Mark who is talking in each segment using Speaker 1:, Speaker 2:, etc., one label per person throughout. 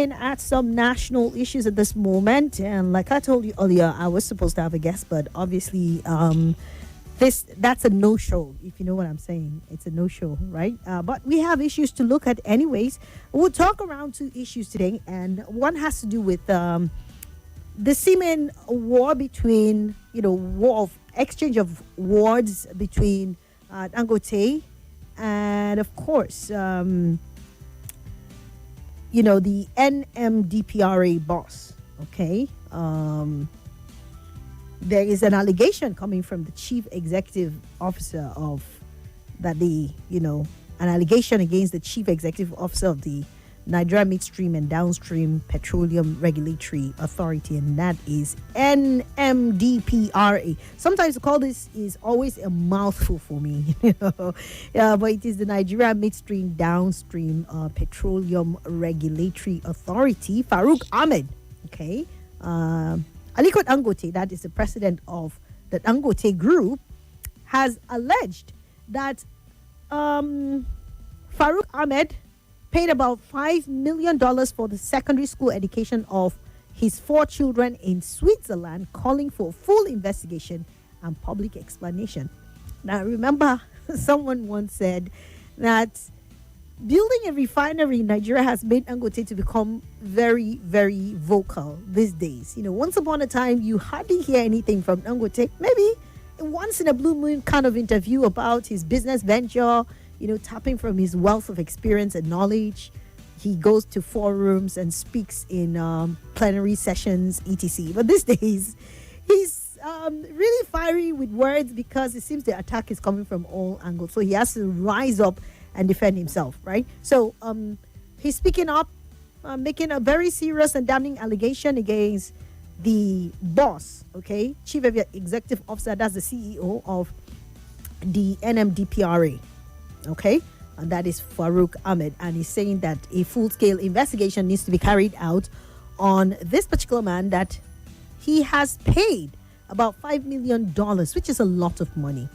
Speaker 1: looking at some national issues at this moment. And like I told you earlier, I was supposed to have a guest, but obviously, that's a no-show, if you know what I'm saying. It's a no-show, right? But we have issues to look at anyways. We'll talk around 2 issues today, and one has to do with the seeming war between, war of exchange of words between Dangote and, of course, the NMDPRA boss, okay? There is an allegation coming from the chief executive officer of an allegation against the chief executive officer of the Nigeria Midstream and Downstream Petroleum Regulatory Authority, and that is NMDPRA. Sometimes to call this is always a mouthful for me, but it is the Nigeria Midstream Downstream Petroleum Regulatory Authority. Farouk Ahmed, okay, Aliko Dangote, that is the president of the Dangote Group, has alleged that Farouk Ahmed paid about $5 million for the secondary school education of his 4 children in Switzerland, calling for full investigation and public explanation. Now, remember, someone once said that building a refinery in Nigeria has made Dangote to become very, very vocal these days. Once upon a time, you hardly hear anything from Dangote. Maybe once in a blue moon kind of interview about his business venture, tapping from his wealth of experience and knowledge. He goes to forums and speaks in plenary sessions, etc. But these days, he's really fiery with words because it seems the attack is coming from all angles. So he has to rise up and defend himself, right? So he's speaking up, making a very serious and damning allegation against the boss, okay? Chief Executive Officer, that's the CEO of the NMDPRA. Okay, and that is Farouk Ahmed, and he's saying that a full-scale investigation needs to be carried out on this particular man, that he has paid about $5 million, which is a lot of money,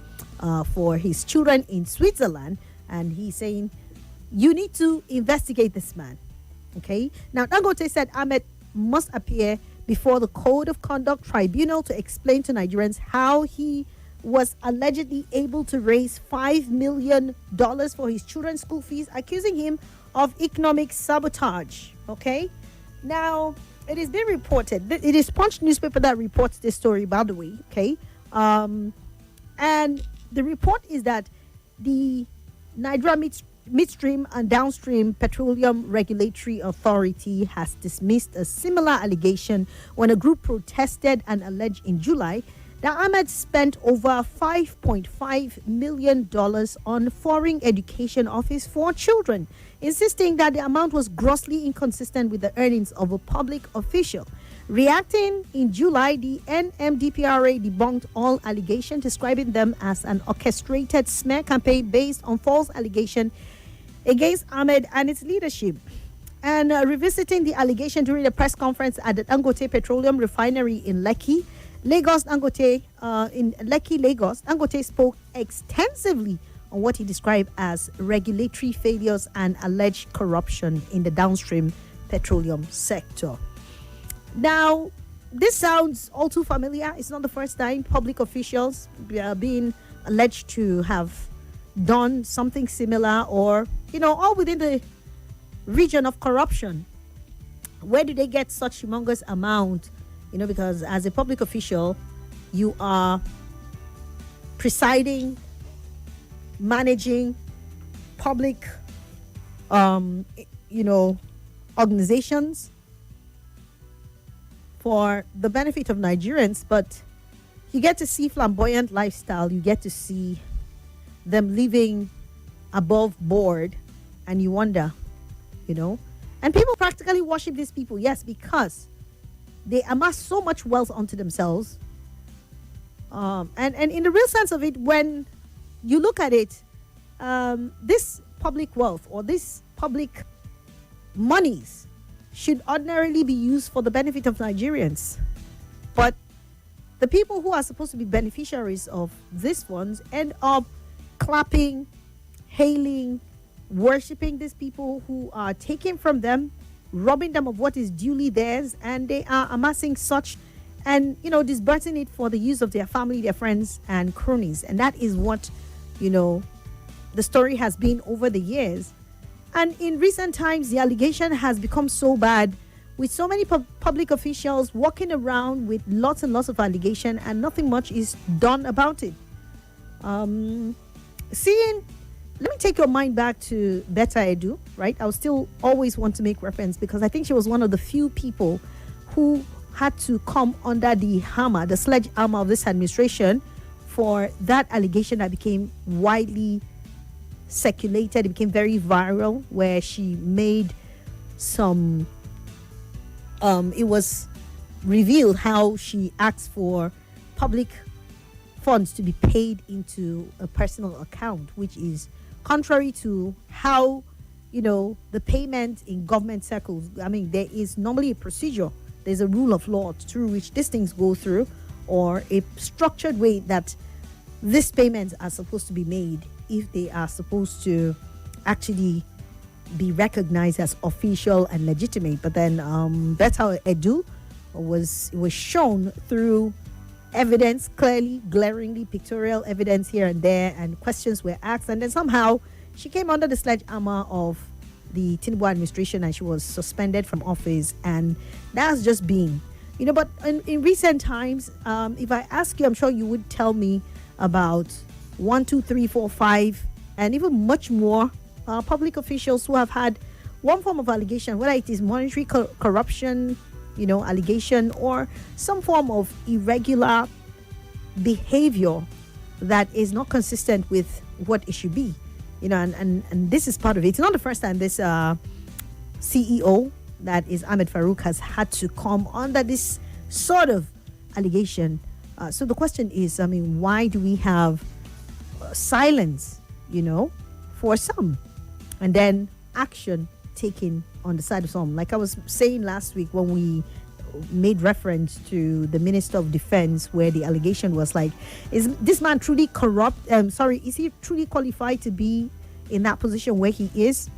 Speaker 1: for his children in Switzerland. And he's saying, you need to investigate this man. Okay, now Dangote said Ahmed must appear before the Code of Conduct Tribunal to explain to Nigerians how he was allegedly able to raise $5 million for his children's school fees, accusing him of economic sabotage. Okay, now it is being reported. It is Punch newspaper that reports this story, by the way. Okay, and the report is that the Nigeria Midstream and Downstream Petroleum Regulatory Authority has dismissed a similar allegation when a group protested and alleged in July that Ahmed spent over $5.5 million on foreign education of his 4 children, insisting that the amount was grossly inconsistent with the earnings of a public official. Reacting in July, the NMDPRA debunked all allegations, describing them as an orchestrated smear campaign based on false allegations against Ahmed and its leadership. And revisiting the allegation during a press conference at the Dangote Petroleum Refinery in Lekki, Lagos, Dangote spoke extensively on what he described as regulatory failures and alleged corruption in the downstream petroleum sector. Now, this sounds all too familiar. It's not the first time public officials are being alleged to have done something similar, or, all within the region of corruption. Where do they get such humongous amount? Because as a public official, you are presiding, managing public, organizations for the benefit of Nigerians, but you get to see flamboyant lifestyle. You get to see them living above board, and you wonder, and people practically worship these people. Yes, because they amass so much wealth onto themselves. And in the real sense of it, when you look at it, this public wealth or this public monies should ordinarily be used for the benefit of Nigerians. But the people who are supposed to be beneficiaries of these funds end up clapping, hailing, worshipping these people who are taking from them robbing them of what is duly theirs, and they are amassing such and, disbursing it for the use of their family, their friends, and cronies. And that is what, the story has been over the years. And in recent times, the allegation has become so bad, with so many public officials walking around with lots and lots of allegation, and nothing much is done about it. Let me take your mind back to Betta Edu, right? I'll still always want to make reference, because I think she was one of the few people who had to come under the hammer, the sledgehammer of this administration, for that allegation that became widely circulated. It became very viral, where she made some, it was revealed how she asked for public funds to be paid into a personal account, which is contrary to how, the payment in government circles. I mean, there is normally a procedure. There's a rule of law through which these things go through, or a structured way that these payments are supposed to be made if they are supposed to actually be recognized as official and legitimate. But then Betta Edu was shown through evidence, clearly, glaringly, pictorial evidence here and there, and questions were asked, and then somehow she came under the sledgehammer of the Tinubu administration, and she was suspended from office. And that's just been, but in recent times, if I ask you, I'm sure you would tell me about 1, 2, 3, 4, 5, and even much more public officials who have had one form of allegation, whether it is monetary corruption, allegation, or some form of irregular behavior that is not consistent with what it should be. And this is part of it. It's not the first time this CEO, that is Ahmed Farouk, has had to come under this sort of allegation. So the question is, why do we have silence, for some, and then action taken on the side of some? Like I was saying last week when we made reference to the Minister of Defense, where the allegation was like, is this man truly corrupt? Is he truly qualified to be in that position where he is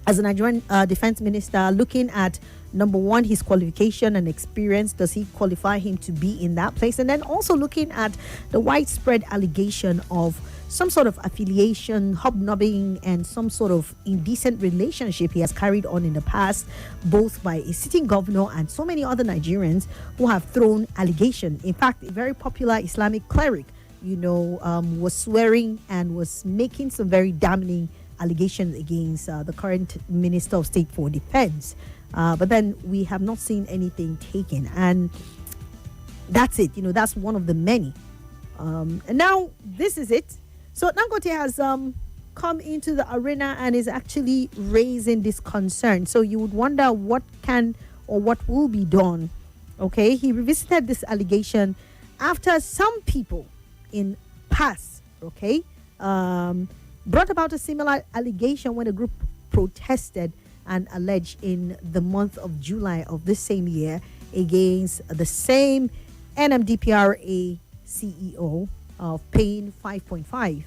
Speaker 1: as a Nigerian defense minister? Looking at, number one, his qualification and experience, does he qualify him to be in that place? And then also looking at the widespread allegation of some sort of affiliation, hobnobbing, and some sort of indecent relationship he has carried on in the past, both by a sitting governor and so many other Nigerians who have thrown allegation. In fact, a very popular Islamic cleric, was swearing and was making some very damning allegations against the current Minister of State for Defense. But then we have not seen anything taken. And that's it. That's one of the many. And now this is it. So Dangote has come into the arena and is actually raising this concern. So you would wonder what can or what will be done. Okay, he revisited this allegation after some people in past, brought about a similar allegation when a group protested and alleged in the month of July of this same year against the same NMDPRA CEO of paying 5.5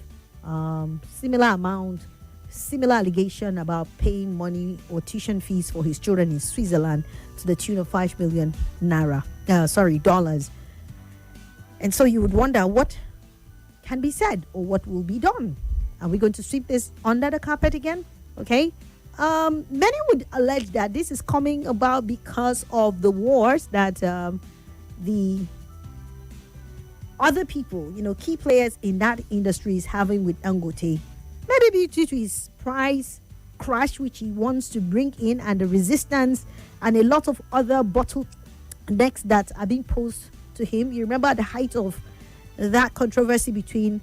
Speaker 1: similar allegation about paying money or tuition fees for his children in Switzerland to the tune of 5 million dollars. And so you would wonder what can be said or what will be done. Are we going to sweep this under the carpet again? Okay. Many would allege that this is coming about because of the wars that the other people, key players in that industry is having with Dangote. Maybe due to his price crash, which he wants to bring in, and the resistance and a lot of other bottlenecks that are being posed to him. You remember at the height of that controversy between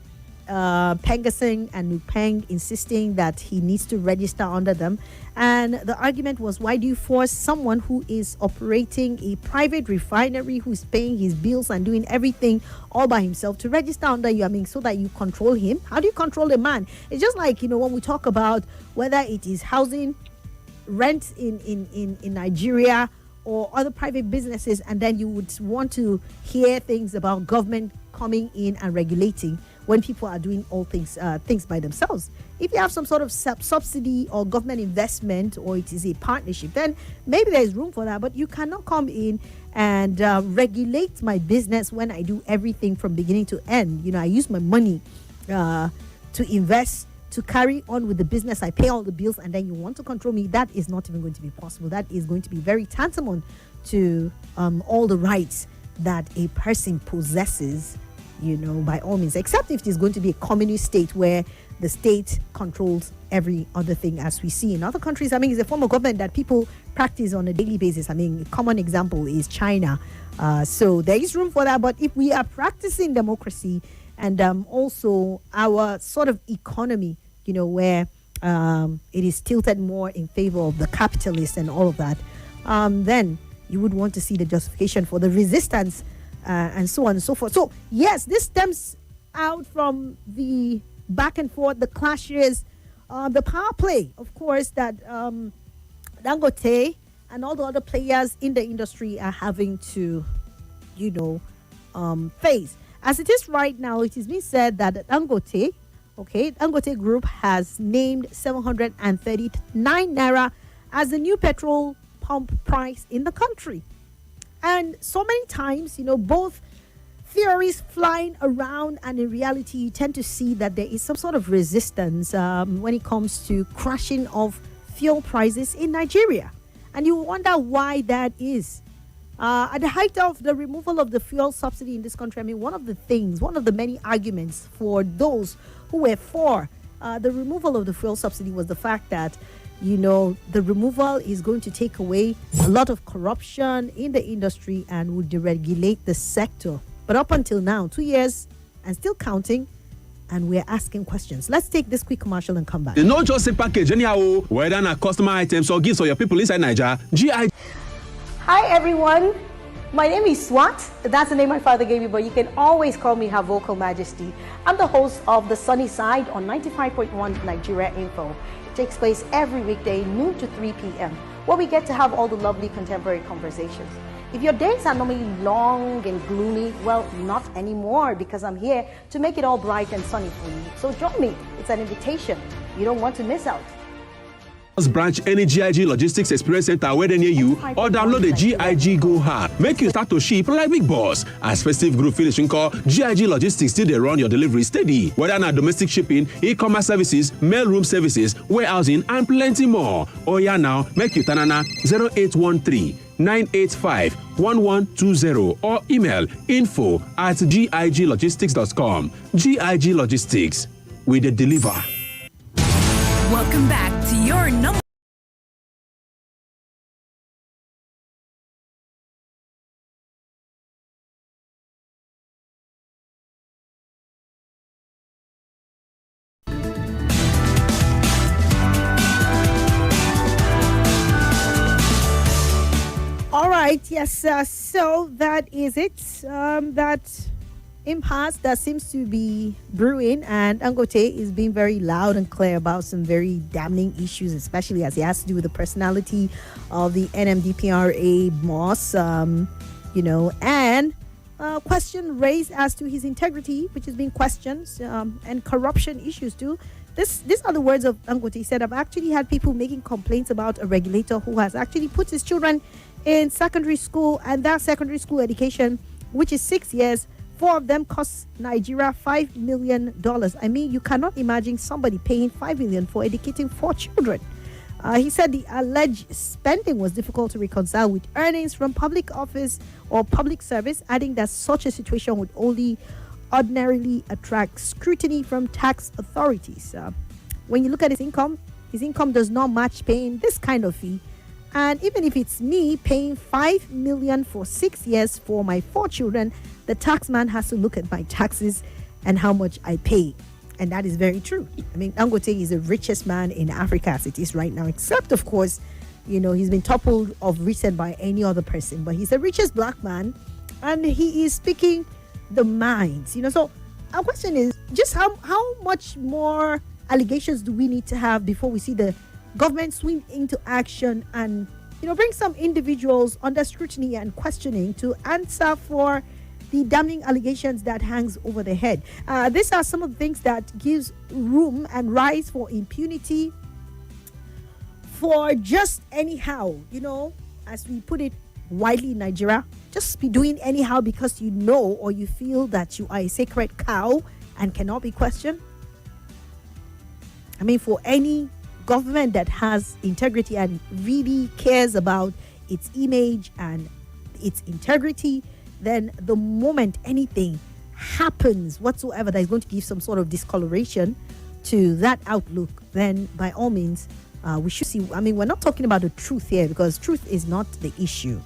Speaker 1: Pengasing and Nupeng, insisting that he needs to register under them. And the argument was, why do you force someone who is operating a private refinery, who's paying his bills and doing everything all by himself, to register under you? So that you control him? How do you control a man? It's just like, when we talk about whether it is housing, rent in Nigeria, or other private businesses, and then you would want to hear things about government coming in and regulating. when people are doing all things by themselves. If you have some sort of subsidy or government investment, or it is a partnership, then maybe there is room for that. But you cannot come in and regulate my business when I do everything from beginning to end. I use my money to invest, to carry on with the business. I pay all the bills, and then you want to control me. That is not even going to be possible. That is going to be very tantamount to all the rights that a person possesses, by all means, except if it is going to be a communist state where the state controls every other thing, as we see in other countries. It's a form of government that people practice on a daily basis. A common example is China. So there is room for that. But if we are practicing democracy and also our sort of economy, where it is tilted more in favor of the capitalist and all of that, then you would want to see the justification for the resistance and so on and so forth. So yes, this stems out from the back and forth, the clashes, the power play, of course, that Dangote and all the other players in the industry are having to, face. As it is right now, it is being said that Dangote Group has named 739 naira as the new petrol pump price in the country. And so many times, both theories flying around, and in reality you tend to see that there is some sort of resistance when it comes to crashing of fuel prices in Nigeria. And you wonder why that is. At the height of the removal of the fuel subsidy in this country, one of the many arguments for those who were for the removal of the fuel subsidy was the fact that the removal is going to take away a lot of corruption in the industry and would deregulate the sector. But up until now, 2 years and still counting, and we're asking questions. Let's take this quick commercial and come back.
Speaker 2: It's not just a package anyhow, whether na customer items or gifts for your people inside Nigeria. GI.
Speaker 1: Hi everyone, my name is Swat. That's the name my father gave me, but you can always call me Her Vocal Majesty. I'm the host of The Sunny Side on 95.1 Nigeria Info. It takes place every weekday, noon to 3 p.m., where we get to have all the lovely contemporary conversations. If your days are normally long and gloomy, well, not anymore, because I'm here to make it all bright and sunny for you. So join me. It's an invitation. You don't want to miss out.
Speaker 2: Branch any GIG Logistics Experience Center where they near you, or download the GIG Go app. Make you start to ship like big boss. As festive group finishing call, GIG Logistics still they run your delivery steady. Whether not domestic shipping, e-commerce services, mailroom services, warehousing, and plenty more. Oh yeah, now make you tanana 0813 985 1120 or email info@giglogistics.com. GIG Logistics, we the deliver.
Speaker 3: Welcome back to your number.
Speaker 1: All right, yes, so that is it. That impasse that seems to be brewing, and Dangote is being very loud and clear about some very damning issues, especially as it has to do with the personality of the NMDPRA boss, and question raised as to his integrity, which is being questioned, and corruption issues too. These are the words of Dangote. He said, I've actually had people making complaints about a regulator who has actually put his children in secondary school, and that secondary school education, which is 6 years, 4 of them cost Nigeria $5 million. You cannot imagine somebody paying $5 million for educating 4 children. He said the alleged spending was difficult to reconcile with earnings from public office or public service, adding that such a situation would only ordinarily attract scrutiny from tax authorities. When you look at his income does not match paying this kind of fee. And even if it's me paying $5 million for 6 years for my 4 children, the tax man has to look at my taxes and how much I pay. And that is very true. Dangote is the richest man in Africa as it is right now, except, of course, he's been toppled of recent by any other person. But he's the richest black man, and he is speaking the minds. So our question is just how much more allegations do we need to have before we see the government swing into action and bring some individuals under scrutiny and questioning to answer for the damning allegations that hangs over their head. These are some of the things that gives room and rise for impunity for just anyhow, as we put it widely in Nigeria, just be doing anyhow because you know or you feel that you are a sacred cow and cannot be questioned. I mean, for any government that has integrity and really cares about its image and its integrity, then the moment anything happens whatsoever that is going to give some sort of discoloration to that outlook, then by all means, we should see. I mean, we're not talking about the truth here, because truth is not the issue.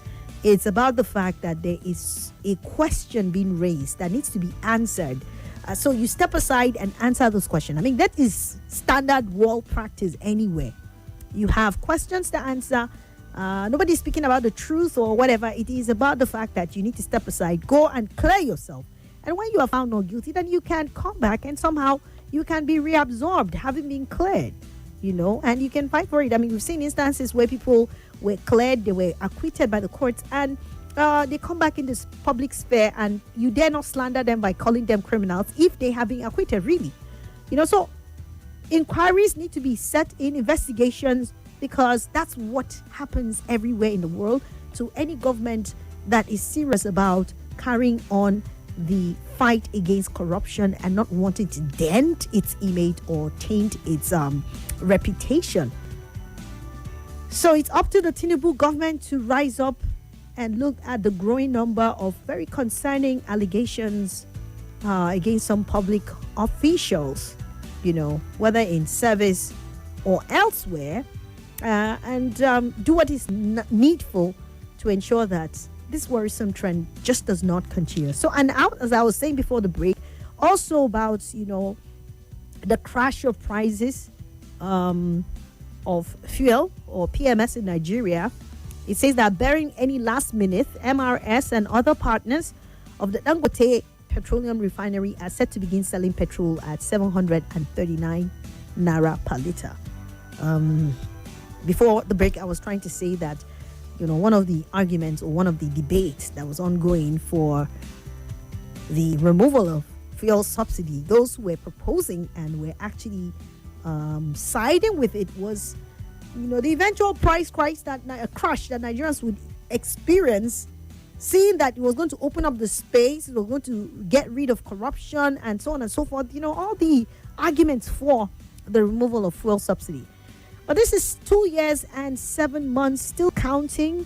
Speaker 1: It's about the fact that there is a question being raised that needs to be answered. So you step aside and answer those questions. I mean, that is standard wall practice anyway. You have questions to answer. Nobody's speaking about the truth or whatever. It is about the fact that you need to step aside, go and clear yourself. And when you are found not guilty, then you can come back and somehow you can be reabsorbed, having been cleared, and you can fight for it. I mean, we've seen instances where people were cleared, they were acquitted by the courts, and they come back in this public sphere, and you dare not slander them by calling them criminals if they have been acquitted, really. So inquiries need to be set in, investigations, because that's what happens everywhere in the world to any government that is serious about carrying on the fight against corruption and not wanting to dent its image or taint its reputation. So it's up to the Tinubu government to rise up and look at the growing number of very concerning allegations against some public officials, whether in service or elsewhere, and do what is needful to ensure that this worrisome trend just does not continue. So, and out, as I was saying before the break, also about, the crash of prices of fuel or PMS in Nigeria. It says that bearing any last minute, MRS and other partners of the Dangote Petroleum Refinery are set to begin selling petrol at 739 naira per liter. Before the break, I was trying to say that, one of the arguments or one of the debates that was ongoing for the removal of fuel subsidy, those who were proposing and were actually siding with it was, the eventual price crash that Nigerians would experience, seeing that it was going to open up the space, it was going to get rid of corruption and so on and so forth. All the arguments for the removal of fuel subsidy. But this is 2 years and 7 months still counting,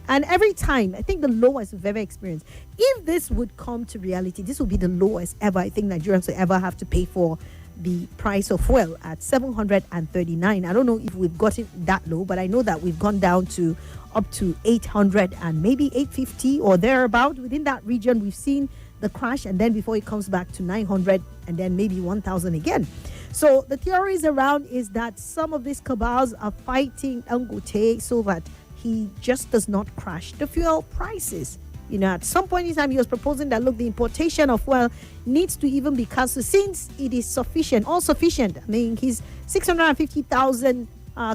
Speaker 1: and every time, I think the lowest we've ever experienced. If this would come to reality, this would be the lowest ever I think Nigerians will ever have to pay for the price of fuel at 739. I don't know if we've gotten that low, but I know that we've gone down to up to 800 and maybe 850 or thereabout. Within that region, we've seen the crash, and then before it comes back to 900 and then maybe 1,000 again. So the theories around is that some of these cabals are fighting Dangote so that he just does not crash the fuel prices. At some point in time, he was proposing that, look, the importation of fuel needs to even be cancelled since it is sufficient, all sufficient. I mean, his 650,000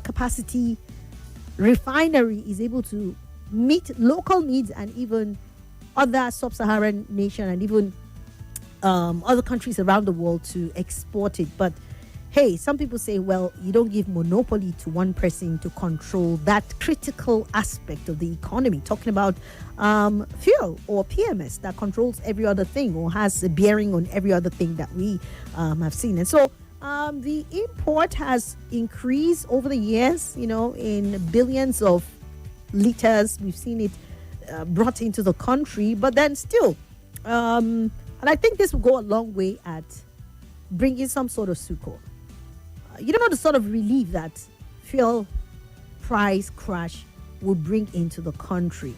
Speaker 1: capacity refinery is able to meet local needs and even other sub-Saharan nation and even other countries around the world to export it. But hey, some people say, well, you don't give monopoly to one person to control that critical aspect of the economy. Talking about fuel or PMS that controls every other thing or has a bearing on every other thing that we have seen. And so the import has increased over the years, in billions of liters. We've seen it brought into the country, but then still, and I think this will go a long way at bringing some sort of succor. You don't know the sort of relief that fuel price crash will bring into the country.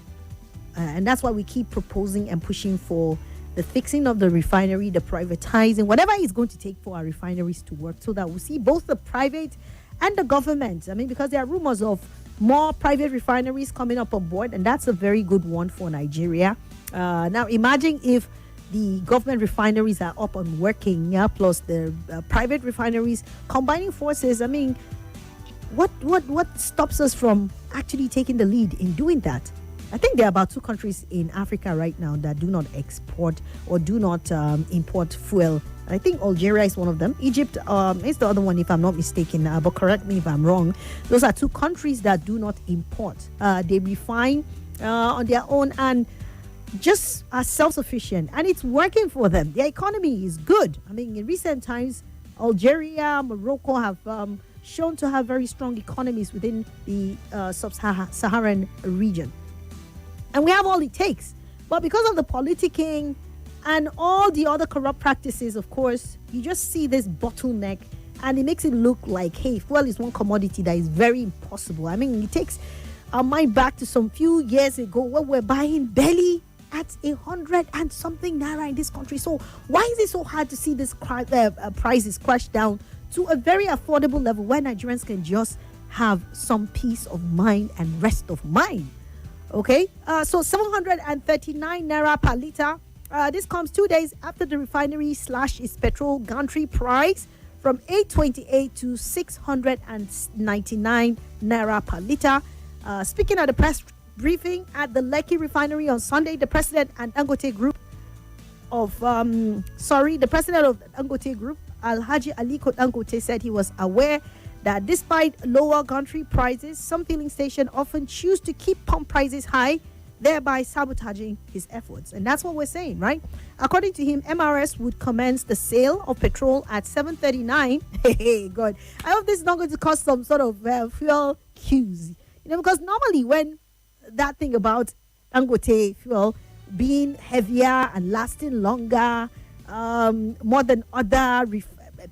Speaker 1: And that's why we keep proposing and pushing for the fixing of the refinery, the privatizing, whatever it's going to take for our refineries to work, so that we see both the private and the government. I mean, because there are rumors of more private refineries coming up on board, and that's a very good one for Nigeria. Now, imagine if the government refineries are up and working, plus the private refineries combining forces. I mean, what stops us from actually taking the lead in doing that? I think there are about 2 countries in Africa right now that do not export or do not import fuel. I think Algeria is one of them. Egypt is the other one, if I'm not mistaken. But correct me if I'm wrong. Those are 2 countries that do not import. They refine on their own and just are self-sufficient. And it's working for them. Their economy is good. I mean, in recent times, Algeria, Morocco have shown to have very strong economies within the sub-Saharan region. And we have all it takes. But because of the politicking and all the other corrupt practices, of course, you just see this bottleneck and it makes it look like, hey, fuel is one commodity that is very impossible. I mean, it takes our mind back to some few years ago where we're buying barely at 100 and something naira in this country. So why is it so hard to see this prices crash down to a very affordable level where Nigerians can just have some peace of mind and rest of mind? Okay, so 739 naira per liter. This comes 2 days after the refinery slashed its petrol gantry price from 828 to 699 naira per liter. Speaking at a press briefing at the Lekki refinery on Sunday, the president of Dangote Group, Alhaji Aliko Dangote, said he was aware that despite lower gantry prices, some filling stations often choose to keep pump prices high, thereby sabotaging his efforts. And that's what we're saying, right? According to him, MRS would commence the sale of petrol at 7:39. Hey, God. I hope this is not going to cause some sort of fuel queues. Because normally when that thing about Dangote fuel being heavier and lasting longer, more than other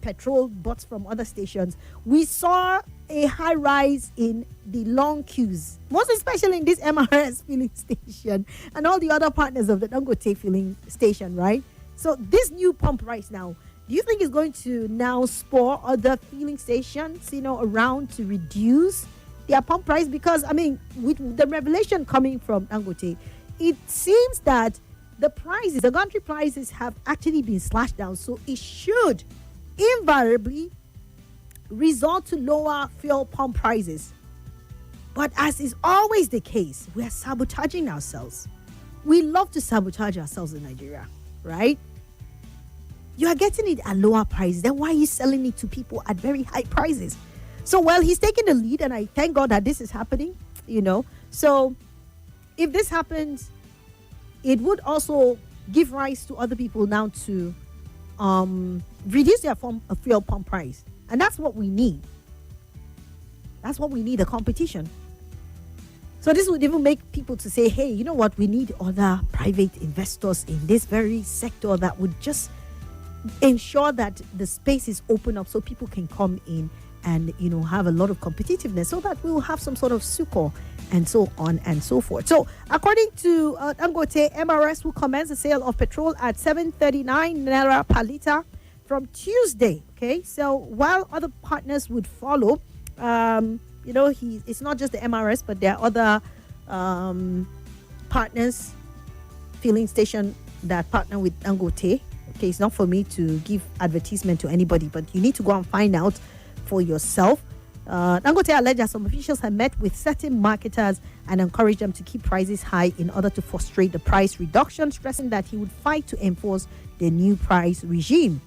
Speaker 1: petrol bought from other stations, we saw a high rise in the long queues, most especially in this MRS filling station and all the other partners of the Dangote filling station, right? So this new pump price now, do you think is going to now spur other filling stations, around to reduce their pump price? Because, I mean, with the revelation coming from Dangote, it seems that the gantry prices have actually been slashed down. So it should invariably result to lower fuel pump prices. But as is always the case, we are sabotaging ourselves. We love to sabotage ourselves in Nigeria, right? You are getting it at lower prices. Then why are you selling it to people at very high prices? So, well, he's taking the lead, and I thank God that this is happening, So if this happens, it would also give rise to other people now to reduce their fuel pump price. And that's what we need. That's what we need, a competition. So this would even make people to say, hey, you know what? We need other private investors in this very sector that would just ensure that the space is open up so people can come in and, have a lot of competitiveness so that we will have some sort of succor and so on and so forth. So according to Dangote, MRS will commence the sale of petrol at 739 naira per liter from Tuesday. Okay, so while other partners would follow, it's not just the MRS, but there are other partners, filling station that partner with Dangote. Okay, it's not for me to give advertisement to anybody, but you need to go and find out for yourself. Dangote alleged that some officials had met with certain marketers and encouraged them to keep prices high in order to frustrate the price reduction, stressing that he would fight to enforce the new price regime.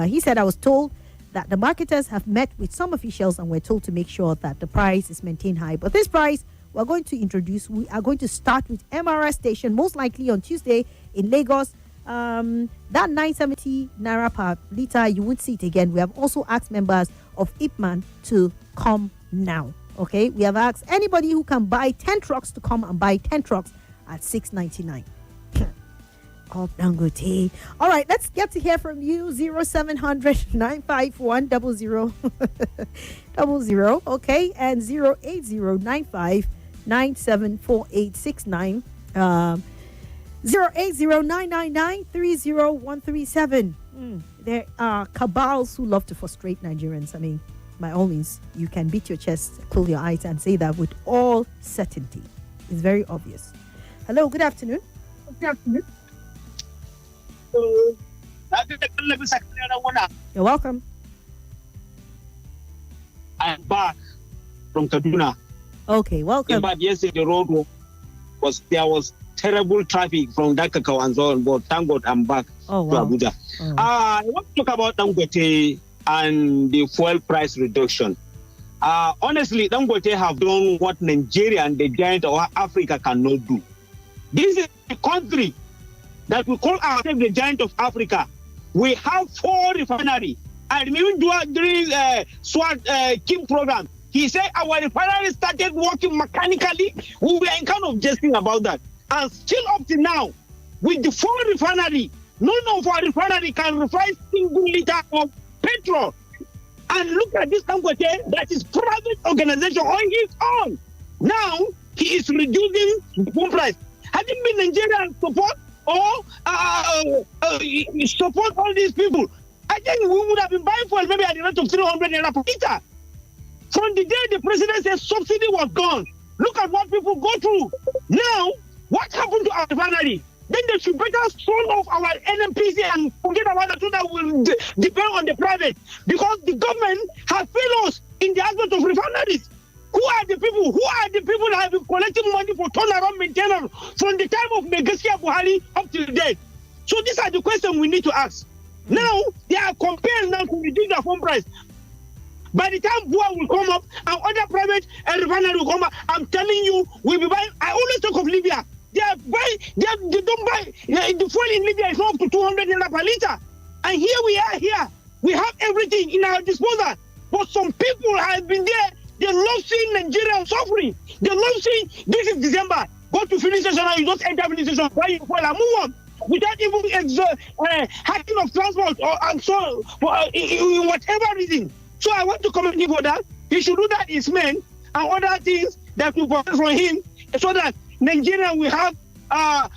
Speaker 1: He said, I was told that the marketers have met with some officials and were told to make sure that the price is maintained high. But this price we are going to start with MRS station, most likely on Tuesday in Lagos. That 970 naira per liter, you won't see it again. We have also asked members of IPMAN to come now. Okay, we have asked anybody who can buy 10 trucks to come and buy 10 trucks at 699. Of Dangote. All right, let's get to hear from you. 0700 951 0000. Okay, and 08095 974869. 08099930137. There are cabals who love to frustrate Nigerians. I mean, by all means, you can beat your chest, close your eyes, and say that with all certainty. It's very obvious. Hello, good afternoon.
Speaker 4: Good afternoon.
Speaker 1: You're welcome.
Speaker 4: I'm back from Kaduna.
Speaker 1: Okay, welcome.
Speaker 4: But yesterday the road because there was terrible traffic from Dakar and so on. But thank God I'm back to Abuja. I want to talk about Dangote and the fuel price reduction. Honestly, Dangote have done what Nigeria and the giant of Africa cannot do. This is a country that we call ourselves the giant of Africa. We have 4 refineries. I remember during Swat Kim program, he said our refinery started working mechanically. We were kind of jesting about that. And still up to now, with the 4 refinery, none of our refinery can refine single liter of petrol. And look at this Dangote, that is private organization on his own. Now, he is reducing the pump price. Had it been Nigerian support or support all these people, I think we would have been buying fuel maybe at the rate of 300 naira per liter. From the day the president said subsidy was gone, look at what people go through. Now, what happened to our refinery? Then they should better sold off our NMPC and forget about the two that will depend on the private. Because the government has failed us in the aspect of refineries. Who are the people? Who are the people that have been collecting money for turnaround maintenance from the time of Megasia Buhari up to today? So these are the questions we need to ask. Now, they are comparing now to reduce the phone price. By the time Bua will come up and other private refinery will come up, I'm telling you, we'll be buying. I always talk of Libya. They don't buy, the fuel in Libya is not up to 200 naira per liter. And here we are here. We have everything in our disposal. But some people have been there. They love seeing Nigeria suffering. They love seeing, this is December. Go to filling station and you just enter filling station, buy your fuel and move on. Without even hacking of transport or and so in whatever reason. So I want to commend him for that. He should do that his men and other things that will come from him so that Nigeria will have a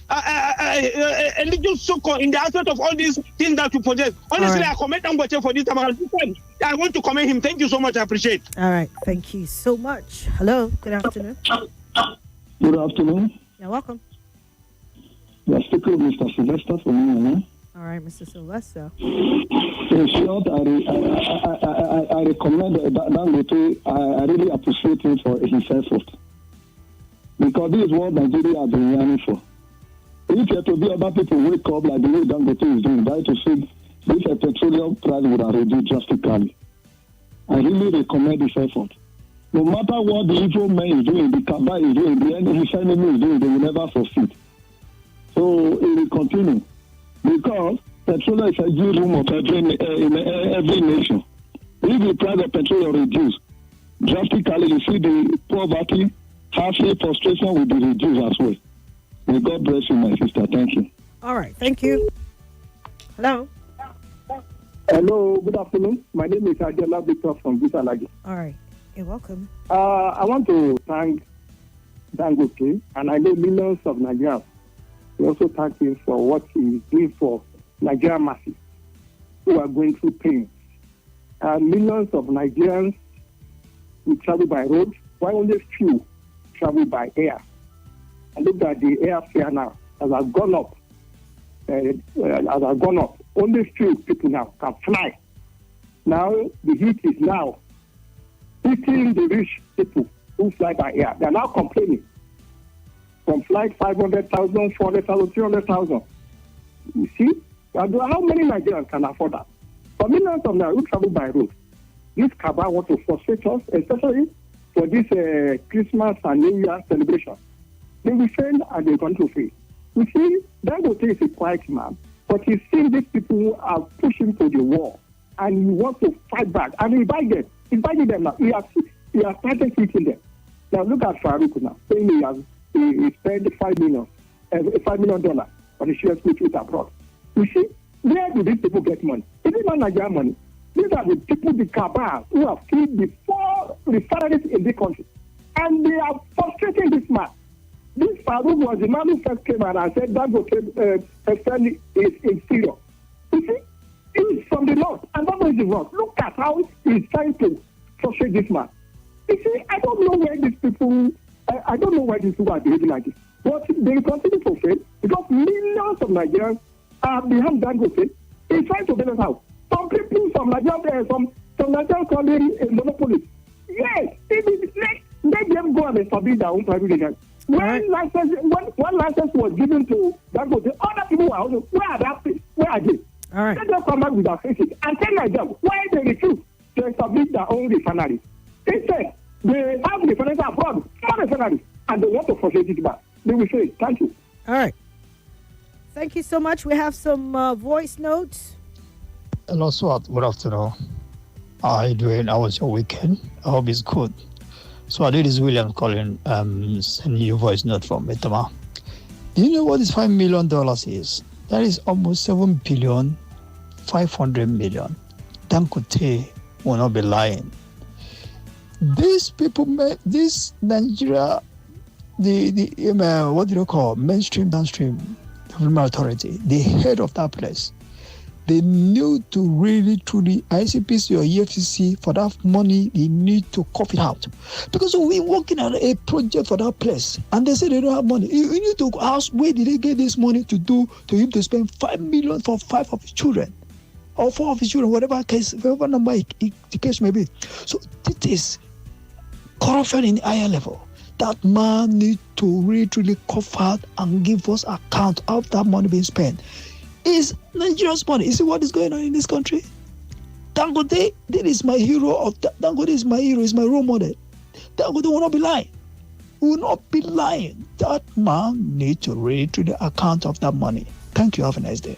Speaker 4: little succor in the aspect of all these things that we possess. Honestly, right. I commend Dangote for this time. I want to commend him. Thank you so much. I appreciate it.
Speaker 1: All right. Thank you so much. Hello. Good afternoon.
Speaker 5: Good afternoon.
Speaker 1: You're welcome.
Speaker 5: You're speaking with Mr. Sylvester from me.
Speaker 1: All right, Mr. Sylvester.
Speaker 5: In short, I recommend Dangote. I really appreciate him for his effort. Because this is what Nigeria has been yearning for. If there to be other people wake up like the way Dangote is doing, try to see this petroleum price would have reduced drastically. I really recommend this effort. No matter what the evil man is doing, the Kaba is doing, the enemy is doing, they will never succeed. So it will continue. Because petrol is a due room of every nation. If the price of petrol reduces drastically, you see the poverty, halfway frustration will be reduced as well. May God bless you, my sister. Thank you.
Speaker 1: All right. Thank you. Hello.
Speaker 6: Hello. Good afternoon. My name is Adela Victor from Vita Lagi.
Speaker 1: All right. You're welcome.
Speaker 6: I want to thank Dangote, and I know millions of Nigerians. We also thank him for what he is doing for Nigerian masses who are going through pain. Millions of Nigerians will travel by road, while only few travel by air. And look at the airfare now, as has gone up. Only few people now can fly. Now the heat is now hitting the rich people who fly by air. They are now complaining. From flight 500,000, 400,000, 300,000. You see, how many Nigerians can afford that? For millions of Nigerians who travel by road, this Kaba want to frustrate us, especially for this Christmas and New Year celebration. They will fail and they're going to fail. You see, Dangote is a quiet man, but he's seen these people who are pushing to the wall, and he wants to fight back. And he's buying them now. He has started hitting them. Now look at Farouk now, saying he spent $5 million on the shares which is abroad. You see, where do these people get money? It is not Nigerian money. These are the people, the cabal, who have killed the 4 refineries in the country. And they are frustrating this man. This Farouk was the man who first came out and said Dangote is inferior. You see, he's from the north, and that is the north. Look at how he's trying to frustrate this man. You see, I don't know where these people are behaving like this. But they continue to fail because millions of Nigerians are behind Dangote. He's trying to bail us out. Some people, some Nigerians call him a monopoly. Yes, let them go and establish their own private agents. When one license was given to Dangote, other people were also, where are they?
Speaker 1: All right.
Speaker 6: Let them come back with their faces and tell them why they refuse to establish their own refineries. Instead, they have refineries abroad, small refineries, and they want to frustrate it back. They will say, thank you.
Speaker 1: All right. Thank you so much. We have some voice notes.
Speaker 7: Hello, Swat. Good afternoon. How are you doing? How was your weekend? I hope it's good. So this is William calling, sending you a voice note from Metama. Do you know what this $5 million is? That is almost $7,500,000,000. Dangote will not be lying. These people, this Nigeria, the what do you call mainstream, downstream government authority, the head of that place, they need to really, truly, ICPC or EFCC, for that money, they need to cough it out. Because we're working on a project for that place, and they say they don't have money. You need to ask, where did they get this money to him to spend $5 million for 5 of his children, or 4 of his children, whatever number the case may be. So this is corruption in the higher level. That man needs to really, truly cough out and give us account of that money being spent. Is Nigeria's money. You see what is going on in this country? Dangote, that is my hero. Dangote is my hero, is my role model. Dangote will not be lying. Will not be lying. That man needs to read to the account of that money. Thank you. Have a nice day.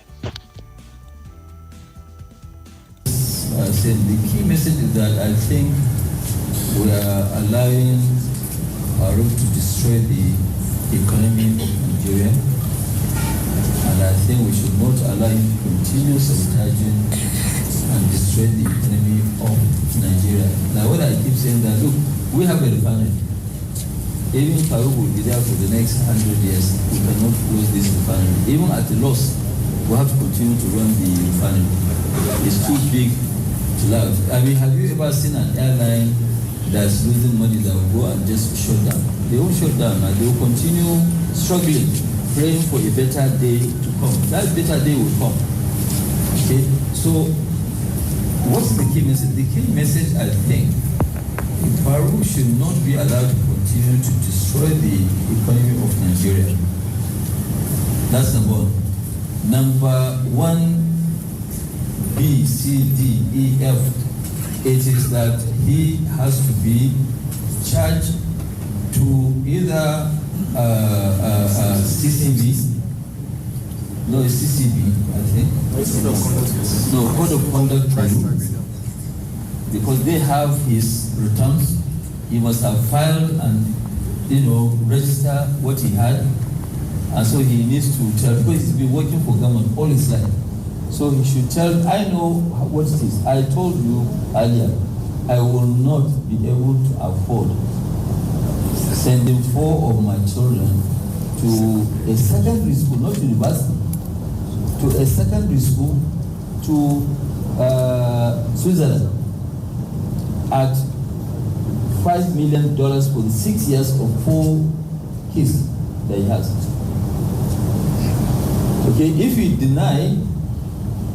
Speaker 8: I said the key message is that I think we are allowing our road to destroy the economy of Nigeria. And I think we should not allow him to continue sabotaging and destroy the economy of Nigeria. Now, what I keep saying that, look, we have a refinery. Even Farouk will be there for the next 100 years. We cannot close this refinery. Even at a loss, we have to continue to run the refinery. It's too big to allow. I mean, have you ever seen an airline that's losing money that will go and just shut down? They won't shut down, and they will continue struggling, praying for a better day to come. That better day will come. Okay? So, what's the key message? The key message, I think, Farouk should not be allowed to continue to destroy the economy of Nigeria. That's number one. Number 1, B, C, D, E, F. It is that he has to be charged to either CCB. No, it's CCB, I think. No, Code of Conduct Training. Because they have his returns. He must have filed and, register what he had. And so he needs to tell, because he's been working for government all his life. So he should tell, I know what it is. I told you earlier, I will not be able to afford sending 4 of my children to a secondary school, not university, to a secondary school to Switzerland at $5 million for the 6 years of 4 kids that he has. Okay, if you deny,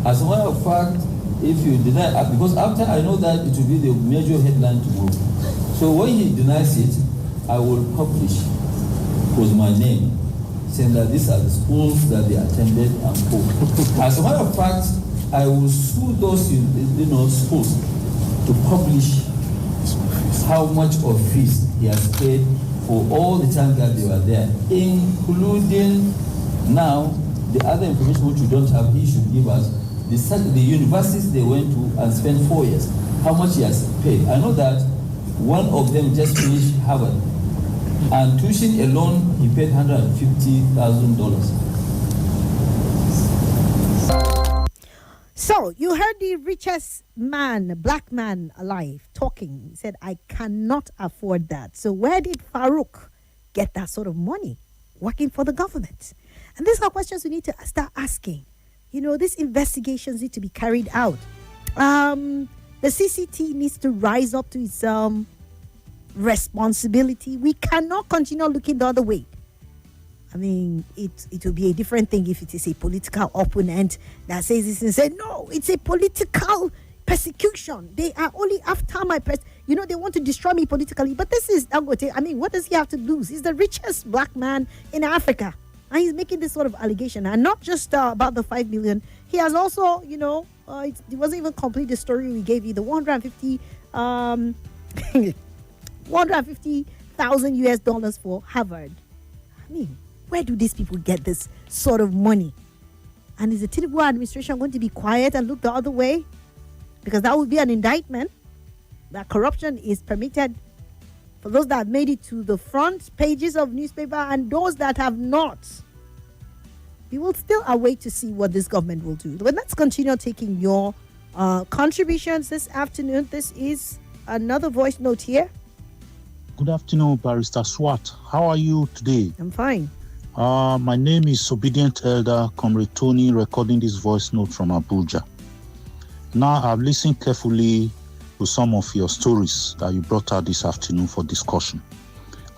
Speaker 8: as a matter of fact, if you deny, because after I know that it will be the major headline tomorrow. So when he denies it, I will publish with my name, saying that these are the schools that they attended and for. As a matter of fact, I will sue those schools to publish how much of fees he has paid for all the time that they were there, including now the other information which we don't have. He should give us the universities they went to and spent 4 years, how much he has paid. I know that one of them just finished Harvard, and tuition alone he paid $150,000.
Speaker 1: So you heard the richest man, black man alive, talking. He said, I cannot afford that. So where did Farouk get that sort of money? Working for the government. And these are questions we need to start asking. These investigations need to be carried out. The CCT needs to rise up to its responsibility. We cannot continue looking the other way. I mean, it will be a different thing if it is a political opponent that says this and say, no, it's a political persecution. They are only after my they want to destroy me politically. But this is Dangote. I mean, what does he have to lose? He's the richest black man in Africa. And he's making this sort of allegation. And not just about the 5 million. He has also, it wasn't even complete the story we gave you. The 150,000 US dollars for Harvard. I mean, where do these people get this sort of money? And is the Tinubu administration going to be quiet and look the other way? Because that would be an indictment that corruption is permitted for those that have made it to the front pages of newspaper and those that have not. We will still await to see what this government will do. But let's continue taking your contributions this afternoon. This is another voice note here.
Speaker 9: Good afternoon, Barrister Swat. How are you today?
Speaker 1: I'm fine.
Speaker 9: My name is Obedient Elder Comrade Tony, recording this voice note from Abuja. Now, I've listened carefully to some of your stories that you brought out this afternoon for discussion.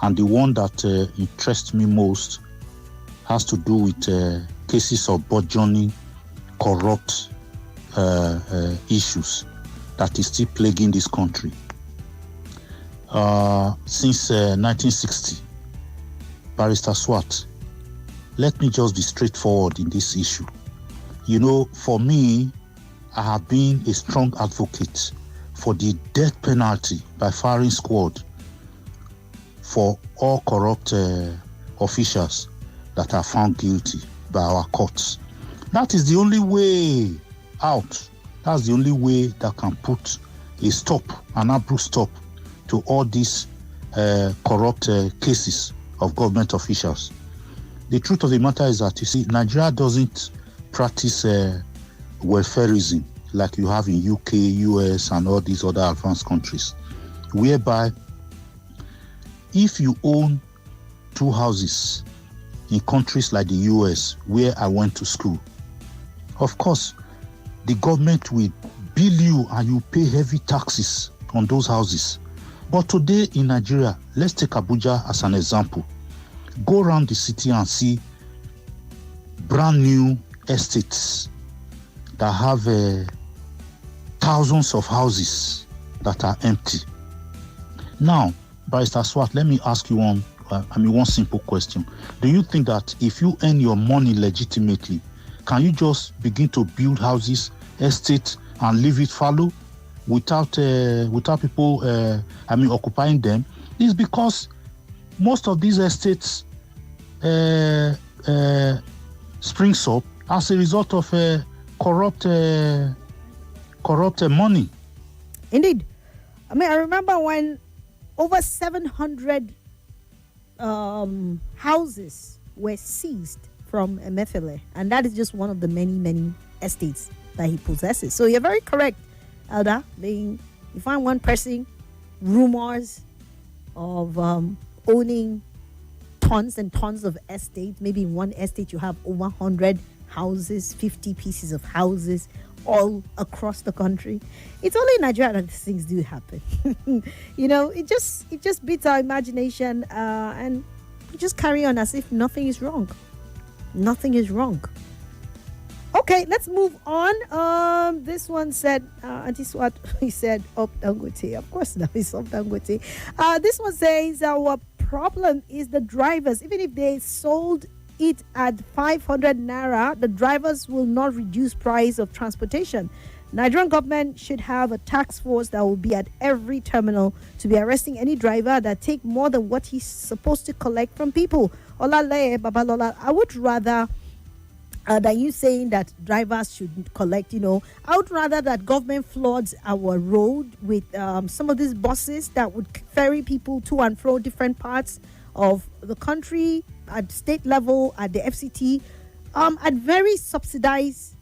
Speaker 9: And the one that interests me most has to do with cases of burgeoning corrupt issues that is still plaguing this country. Since 1960, Barrister Swat, let me just be straightforward in this issue. For me, I have been a strong advocate for the death penalty by firing squad for all corrupt officials that are found guilty by our courts. That is the only way out. That's the only way that can put an abrupt stop to all these corrupt cases of government officials. The truth of the matter is that, Nigeria doesn't practice welfareism like you have in UK, US, and all these other advanced countries, whereby if you own 2 houses in countries like the US, where I went to school, of course, the government will bill you and you pay heavy taxes on those houses. But today in Nigeria, let's take Abuja as an example. Go around the city and see brand new estates that have thousands of houses that are empty. Now, Barrister Swat, let me ask you one simple question. Do you think that if you earn your money legitimately, can you just begin to build houses, estates, and leave it fallow without people occupying them? It's because most of these estates springs up as a result of corrupt money.
Speaker 1: Indeed. I remember when over 700 houses were seized from Emefiele, and that is just one of the many estates that he possesses. So you're very correct, Elder. You find one person, rumors of owning tons and tons of estates. Maybe in one estate you have over 100 houses, 50 pieces of houses all across the country. It's only in Nigeria that these things do happen. It just beats our imagination, and we just carry on as if nothing is wrong. Nothing is wrong. Okay, let's move on. This one said, Auntie Swat, he said, up Dangote. Of course, now it's up Dangote. This one says, our problem is the drivers. Even if they sold it at 500 naira, the drivers will not reduce price of transportation. Nigerian government should have a task force that will be at every terminal to be arresting any driver that take more than what he's supposed to collect from people. Olale Babalola, I would rather than you saying that drivers should collect, I would rather that government floods our road with some of these buses that would ferry people to and fro different parts of the country at state level, at the FCT, at very subsidized,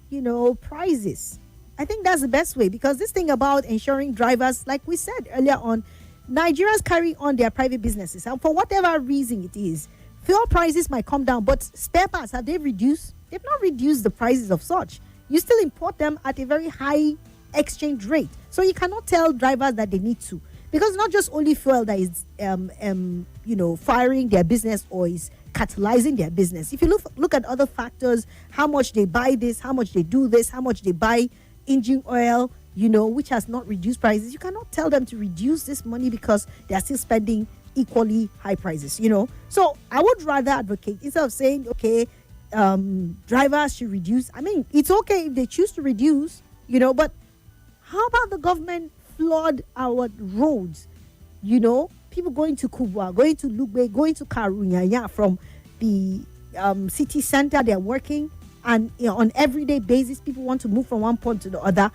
Speaker 1: prices. I think that's the best way, because this thing about ensuring drivers, like we said earlier on, Nigerians carry on their private businesses, and for whatever reason it is, fuel prices might come down, but spare parts, have they reduced? They've not reduced the prices of such. You still import them at a very high exchange rate. So you cannot tell drivers that they need to, because not just only fuel that is, firing their business or is catalyzing their business. If you look at other factors, how much they buy this, how much they do this, how much they buy engine oil, which has not reduced prices. You cannot tell them to reduce this money because they are still spending equally high prices, So I would rather advocate, instead of saying, okay, drivers should reduce. I mean, it's okay if they choose to reduce, but how about the government flood our roads? People going to Kubwa, going to Lugbe, going to Karunyanya from the city center, they're working, and on everyday basis, people want to move from one point to the other.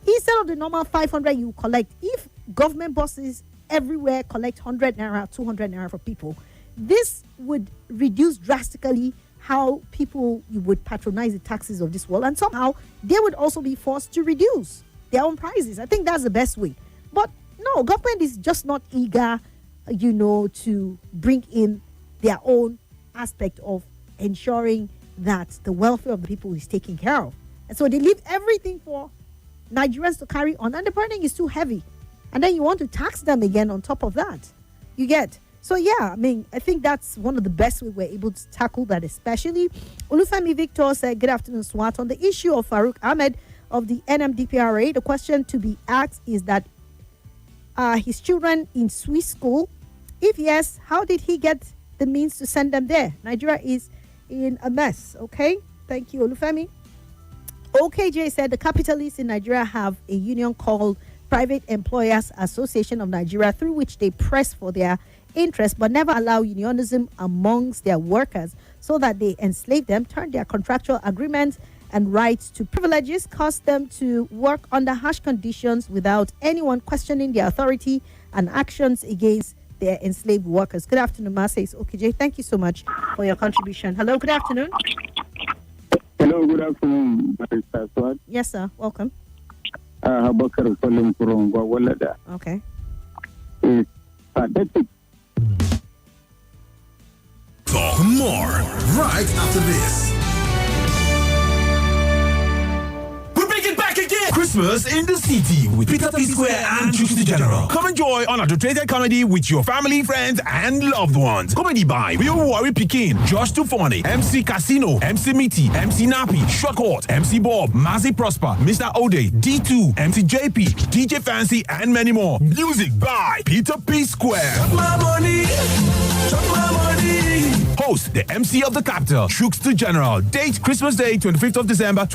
Speaker 1: Instead of the normal 500 you collect, if government buses everywhere collect 100 naira, 200 naira for people, this would reduce drastically how people would patronize the taxis of this world, and somehow they would also be forced to reduce their own prices. I think that's the best way. But no, government is just not eager, to bring in their own aspect of ensuring that the welfare of the people is taken care of. And so they leave everything for Nigerians to carry on, and the burden is too heavy. And then you want to tax them again on top of that. You get? So yeah, I mean, I think that's one of the best ways we're able to tackle that, especially. Olufemi Victor said, good afternoon, SWAT. On the issue of Farouk Ahmed of the NMDPRA, the question to be asked is that his children in Swiss school? If yes, how did he get the means to send them there? Nigeria is in a mess. Okay, thank you, Olufemi. OKJ said the capitalists in Nigeria have a union called Private Employers Association of Nigeria, through which they press for their interest but never allow unionism amongst their workers, so that they enslave them, turn their contractual agreements and rights to privileges, cause them to work under harsh conditions without anyone questioning their authority and actions against their enslaved workers. Good afternoon, Masays. OKJ, thank you so much for your contribution. Hello, good afternoon.
Speaker 5: Hello, good afternoon, Mr. Swat.
Speaker 1: Yes, sir. Welcome.
Speaker 5: Abakar calling from Gwawalada.
Speaker 1: Okay.
Speaker 5: It's pathetic.
Speaker 10: For more, right after this. We're bringing back again Christmas in the City with Peter P. Square and Juicy General. Come enjoy unadulterated comedy with your family, friends, and loved ones. Comedy by Real Warrior Pekin, Josh Tufani, MC Casino, MC Mitty, MC Nappy, Shortcourt, MC Bob, Mazi Prosper, Mr. Ode, D2, MC JP, DJ Fancy, and many more. Music by Peter P. Square. Chop my money. Chop my money. Host, the MC of the capital, Shooks to General. Date, Christmas Day, 25th of December,